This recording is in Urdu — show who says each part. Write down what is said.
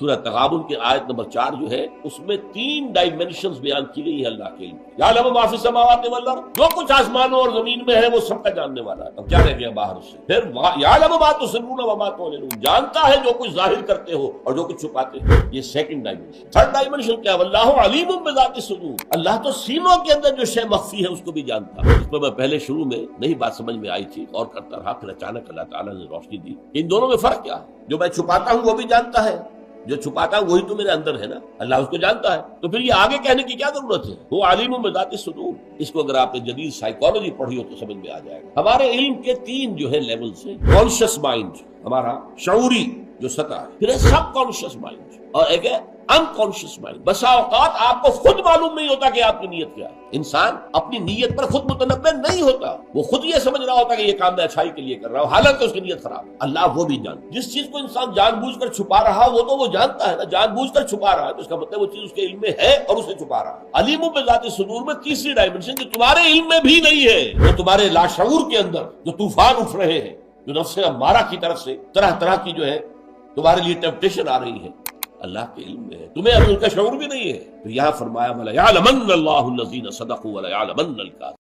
Speaker 1: سورہ تغابن کی آیت نمبر 4 جو ہے اس میں 3 ڈائمینشنز بیان کی گئی ہے اللہ کے علم. یعلم ما فی السماوات والارض، جو کچھ آسمانوں اور زمین میں ہے وہ سب کا جاننے والا ہے. اب کیا رہ گیا باہر اس سے؟ پھر یعلم ما تسرون وما تعلنون، جانتا ہے جو کچھ ظاہر کرتے ہو اور جو کچھ چھپاتے ہو. یہ سیکنڈ ڈائمینشن. تھرڈ ڈائمینشن کیا؟ واللہ علیم بذات الصدور، اللہ تو سینوں کے اندر جو شے مخفی ہے اس کو بھی جانتا ہے. اس پر میں پہلے شروع میں نہیں بات سمجھ میں آئی تھی اور کرتا رہا، پھر اچانک اللہ تعالیٰ نے روشنی دی. ان دونوں میں فرق کیا ہے؟ جو میں چھپاتا ہوں وہ بھی جانتا ہے، جو چھپاتا ہے وہی تو میرے اندر ہے نا، اللہ اس کو جانتا ہے. تو پھر یہ آگے کہنے کی کیا ضرورت ہے؟ وہ عالم بذات الصدور. اس کو اگر آپ نے جدید سائیکالوجی پڑھی ہو تو سمجھ میں آ جائے گا. ہمارے علم کے 3 جو ہے لیولز ہیں. کانشیس مائنڈ، ہمارا شعوری جو سطح ہے، پھر ہے سب کانشیس مائنڈ، اور ایک ہے انکانشیس مائنڈ. بسا اوقات آپ کو خود معلوم نہیں ہوتا کہ آپ کی نیت کیا ہے. انسان اپنی نیت پر خود متنبع نہیں ہوتا، وہ خود یہ سمجھ رہا ہوتا کہ یہ کام میں اچھائی کے لیے کر رہا ہوں، حالانکہ اس کی نیت خراب. اللہ وہ بھی جانتا. جس چیز کو انسان جان بوجھ کر چھپا رہا وہ تو وہ جانتا ہے نا، جان بوجھ کر چھپا رہا ہے تو اس کا مطلب وہ چیز اس کے علم میں ہے اور اسے چھپا رہا ہے. علیم بذات الصدور میں تیسری ڈائمنشن جو تمہارے علم میں بھی نہیں ہے، جو تمہارے لاشعور کے اندر جو طوفان اٹھ رہے ہیں، جو نفس امارہ کی طرف سے طرح طرح کی جو ہے تمہارے لیے ٹیمپٹیشن آ رہی ہے، اللہ کے علم میں ہے، تمہیں ابھی ان کا شعور بھی نہیں ہے. تو یہاں فرمایا وَلَيَعْلَمَنَّ اللَّهُ الَّذِينَ صَدَقُوا وَلَيَعْلَمَنَّ الْكَاذِبِينَ.